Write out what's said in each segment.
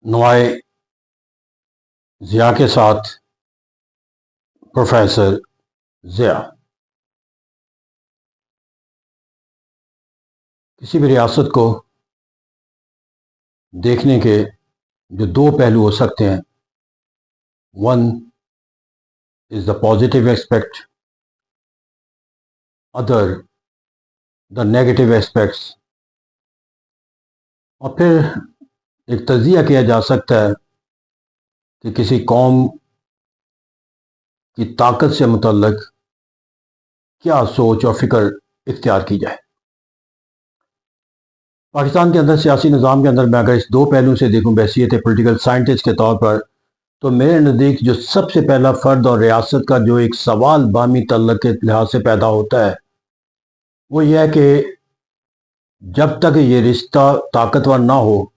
नुआए ज़िया के साथ प्रोफेसर ज़िया। किसी भी रियासत को देखने के जो दो पहलू हो सकते हैं, one is the positive aspect, other the negative aspects. और फिर एक तज्जिया किया जा सकता है कि किसी कौम की ताकत से मुतल्लिक क्या सोच और फ़िक्र इख्तियार की जाए। पाकिस्तान के अंदर सियासी निज़ाम के अंदर मैं अगर इस दो पहलू से देखूँ बहसीत पॉलिटिकल साइंटिस्ट के तौर पर, तो मेरे नज़दीक जो सबसे पहला फ़र्द और रियासत का जो एक सवाल बामी तल्लुक़ के लिहाज से पैदा होता है वो ये है कि जब तक ये रिश्ता ताकतवर ना हो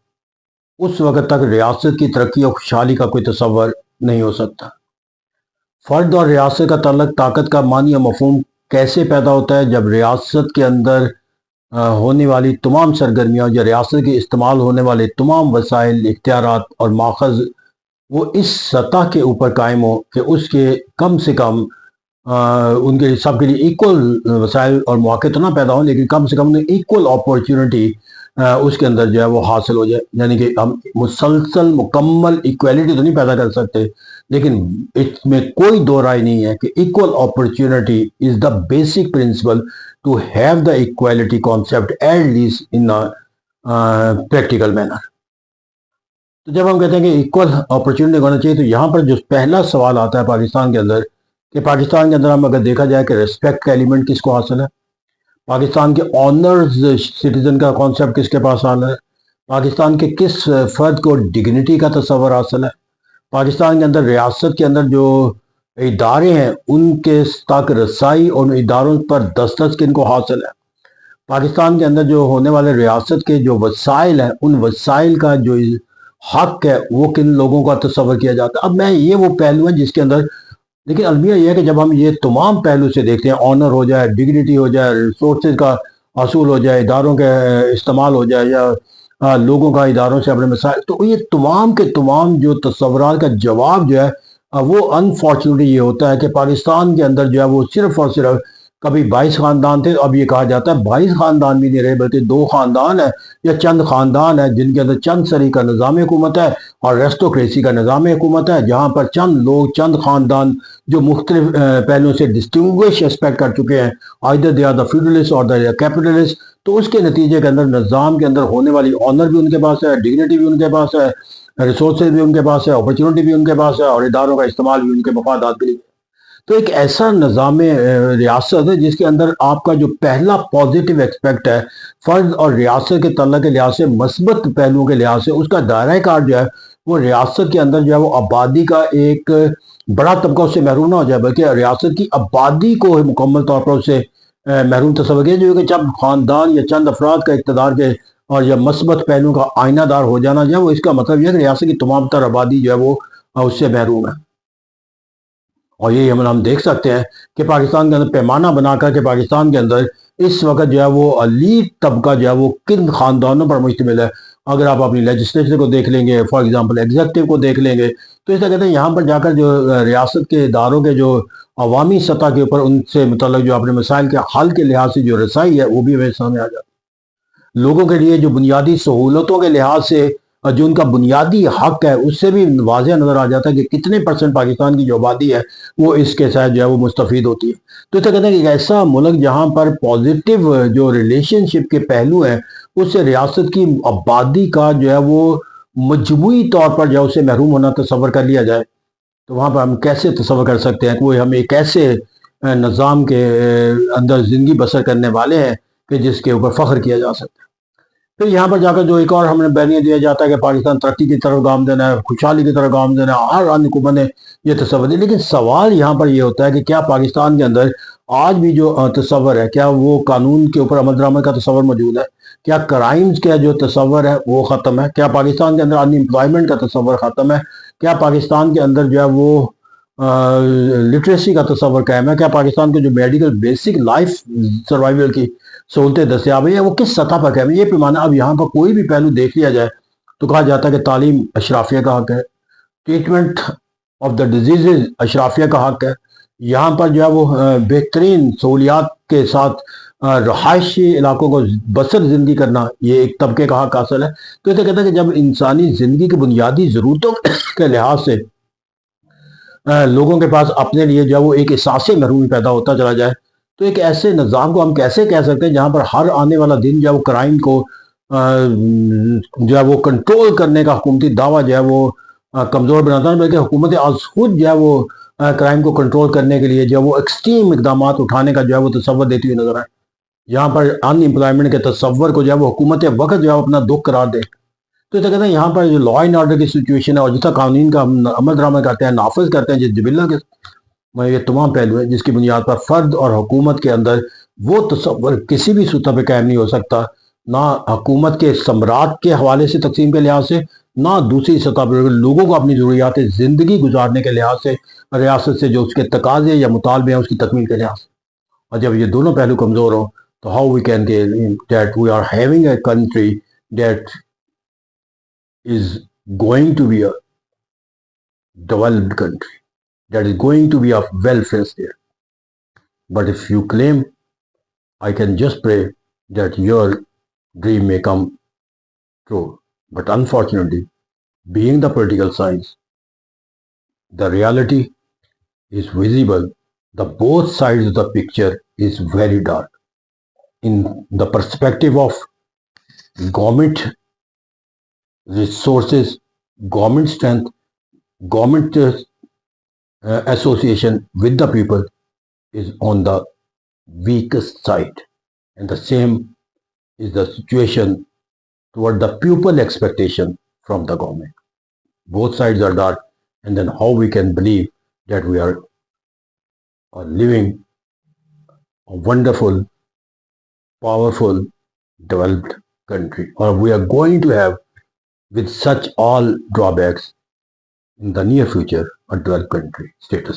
उस वक़्त तक रियासत की तरक्की और खुशहाली का कोई तसव्वुर नहीं हो सकता। फ़र्द और रियासत का तल्लुक़ ताकत का मानी और मफ़हूम कैसे पैदा होता है? जब रियासत के अंदर होने वाली तमाम सरगर्मियाँ या रियासत के इस्तेमाल होने वाले तमाम वसाइल, इख्तियारात और माख़ज़ वो इस सतह के ऊपर कायम हो कि उसके कम से कम उनके सब के लिए इक्वल वसाइल और मौके तो ना पैदा हों, लेकिन कम से कम उन्हें इक्वल अपॉर्चुनिटी उसके अंदर जो है वो हासिल हो जाए। यानी कि हम मुसलसल मुकम्मल इक्वलिटी तो नहीं पैदा कर सकते, लेकिन इसमें कोई दो राय नहीं है कि equal opportunity is the basic principle to have the equality concept at least in practical manner. तो जब हम कहते हैं कि इक्वल अपॉर्चुनिटी होना चाहिए, तो यहाँ पर जो पहला सवाल आता है पाकिस्तान के अंदर कि पाकिस्तान के अंदर हम अगर देखा जाए कि रिस्पेक्ट का एलिमेंट किसको हासिल है, पाकिस्तान के ऑनर्स सिटीज़न का कॉन्सेप्ट किसके पास हासिल है, पाकिस्तान के किस फ़र्द को डिग्निटी का तस्वर हासिल है, पाकिस्तान के अंदर रियासत के अंदर जो इदारे हैं उनके तक रसाई और उन इदारों पर दस्तखत किनको हासिल है, पाकिस्तान के अंदर जो होने वाले रियासत के जो वसाइल हैं उन वसाइल का जो हक है वो किन लोगों का तस्वर किया जाता है। अब मैं ये वो पहलू है जिसके अंदर, लेकिन अलमिया यह है कि जब हम ये तमाम पहलू से देखते हैं, ऑनर हो जाए, डिग्निटी हो जाए, रिसोर्सेज का असूल हो जाए, इदारों के इस्तेमाल हो जाए, या लोगों का इदारों से अपने मसाइल, तो ये तमाम के तमाम जो तस्वुरात का जवाब जो है वो अनफॉर्चुनेटली ये होता है कि पाकिस्तान के अंदर जो है वो सिर्फ और सिर्फ कभी 22 ख़ानदान थे, अब ये कहा जाता है 22 ख़ानदान भी नहीं रहे, बल्कि 2 ख़ानदान है या चंद ख़ानदान है जिनके अंदर चंद सरी का निज़ाम हुकूमत है और रेस्टोक्रेसी का निज़ाम हुकूमत है, जहाँ पर चंद लोग, चंद ख़ानदान जो मुख्तलिफ पहलुओं से डिस्टिंग्विश एस्पेक्ट कर चुके हैं, आइदर दे आर द फ्यूडलिस्ट और द कैपिटलिस्ट। तो उसके नतीजे के अंदर निज़ाम के अंदर होने वाली ऑनर भी उनके पास है, डिग्निटी भी उनके पास है, रिसोर्सेज भी उनके पास है, अपॉर्चुनिटी भी उनके पास है और इदारों का इस्तेमाल भी उनके मफादात के लिए। तो एक ऐसा निज़ाम रियासत है जिसके अंदर आपका जो पहला पॉजिटिव एक्सपेक्ट है फ़र्द और रियासत के तल्लुक़ के लिहाज से, मस्बत पहलुओं के लिहाज से, उसका दायरा कार जो है वो रियासत के अंदर जो है वो आबादी का एक बड़ा तबका उससे महरूम ना हो जाए, बल्कि रियासत की आबादी को मुकम्मल तौर पर उससे महरूम तस्वर किया जो कि चंद ख़ानदान या चंद अफराद का इक़्तिदार के और या मस्बत पहलुओं का आइनादार हो जाना जो है वो, इसका मतलब यह है कि रियासत की तमाम तर आबादी जो है वो उससे महरूम है। और ये हम देख सकते हैं कि पाकिस्तान के अंदर पैमाना बनाकर के पाकिस्तान के अंदर इस वक्त जो है वो अलीट तबका जो है वो किन ख़ानदानों पर मुश्तमिल है। अगर आप अपनी लेजिस्लेचर को देख लेंगे, फॉर एग्जांपल एग्जीक्यूटिव को देख लेंगे, तो ऐसा कहते हैं यहाँ पर जाकर जो रियासत के इदारों के जो अवामी सतह के ऊपर उनसे मतलब जो अपने मसाइल के हल के लिहाज से जो रसाई है वो भी हमें सामने आ जाती है। लोगों के लिए जो बुनियादी सहूलतों के लिहाज से जो उनका बुनियादी हक है उससे भी वाज़ेह नज़र आ जाता है कि कितने परसेंट पाकिस्तान की जो आबादी है वो इसके साथ जो है वो मुस्तफ़ीद होती है। तो इसे कहते हैं कि ऐसा मुल्क जहाँ पर पॉजिटिव जो रिलेशनशिप के पहलू हैं उससे रियासत की आबादी का जो है वो मजमूई तौर पर जो है उसे महरूम होना तस्वर कर लिया जाए, तो वहाँ पर हम कैसे तस्वर कर सकते हैं कि वो हम एक ऐसे निज़ाम के अंदर ज़िंदगी बसर करने वाले हैं कि जिसके ऊपर फ़ख्र किया जा सकता है। फिर यहाँ पर जाकर जो एक और हमें बयानिया दिया जाता है कि पाकिस्तान तरक्की की तरफ गामज़न है, खुशहाली की तरफ गामज़न है, हर आदमी को बने ये तस्वर है। लेकिन सवाल यहाँ पर ये होता है कि क्या पाकिस्तान के अंदर आज भी जो तस्वर है, क्या वो कानून के ऊपर अमल दरामद का तस्वर मौजूद है? क्या क्राइम्स का जो तस्वर है वो ख़त्म है? क्या पाकिस्तान के अंदर अनएम्प्लॉयमेंट का तस्वर ख़त्म है? क्या पाकिस्तान के अंदर जो है वो लिटरेसी का तस्वर कायम है? क्या पाकिस्तान के जो मेडिकल बेसिक लाइफ सर्वाइवल की सहूलतें दस्तियाब है वो किस सतह पर कायम है? ये पैमाना अब यहाँ पर कोई भी पहलू देख लिया जाए تو کہا جاتا ہے کہ تعلیم اشرافیہ کا حق ہے، ٹریٹمنٹ آف دا ڈیزیزز اشرافیہ کا حق ہے، یہاں پر جو ہے وہ بہترین سہولیات کے ساتھ رہائشی علاقوں کو بسر زندگی کرنا یہ ایک طبقے کا حق حاصل ہے۔ تو اسے کہتے ہیں کہ جب انسانی زندگی کی بنیادی ضرورتوں کے لحاظ سے لوگوں کے پاس اپنے لیے جو ہے وہ ایک احساس محرومی پیدا ہوتا چلا جائے، تو ایک ایسے نظام کو ہم کیسے کہہ سکتے ہیں جہاں پر ہر آنے والا دن جو ہے وہ کرائم کو جو ہے وہ کنٹرول کرنے کا حکومتی دعویٰ جو ہے وہ کمزور بناتا ہے، بلکہ حکومت آج خود جو ہے وہ کرائم کو کنٹرول کرنے کے لیے جو ہے وہ ایکسٹریم اقدامات اٹھانے کا جو ہے وہ تصور دیتی ہوئی نظر آئے۔ یہاں پر ان امپلائمنٹ کے تصور کو جو ہے وہ حکومت وقت جو ہے اپنا دکھ قرار دے۔ تو اسے کہتے ہیں یہاں پر جو لا اینڈ آرڈر کی سچویشن ہے اور جس کا قانون کا ہم عمل درآمد کرتے ہیں، نافذ کرتے ہیں، جس جبلہ کے یہ تمام پہلو ہیں جس کی بنیاد پر فرد اور حکومت کے اندر وہ تصور کسی بھی سطح پہ قائم نہیں ہو سکتا، نہ حکومت کے ثمرات کے حوالے سے تقسیم کے لحاظ سے، نہ دوسری سطح پر لوگوں کو اپنی ضروریات زندگی گزارنے کے لحاظ سے، ریاست سے جو اس کے تقاضے یا مطالبے ہیں اس کی تکمیل کے لحاظ سے۔ اور جب یہ دونوں پہلو کمزور ہوں تو how we can that we are having a country that is going to be a developed country, that is going to be of welfare state. But if you claim, I can just pray that your dream may come true. But unfortunately, being the political science, the reality is visible. The both sides of the picture is very dark. In the perspective of government resources, government strength, government association with the people is on the weakest side, and the same is the situation toward the pupil expectation from the government. Both sides are dark, and then how we can believe that we are living a wonderful, powerful, developed country, or we are going to have, with such all drawbacks, in the near future, a developed country status.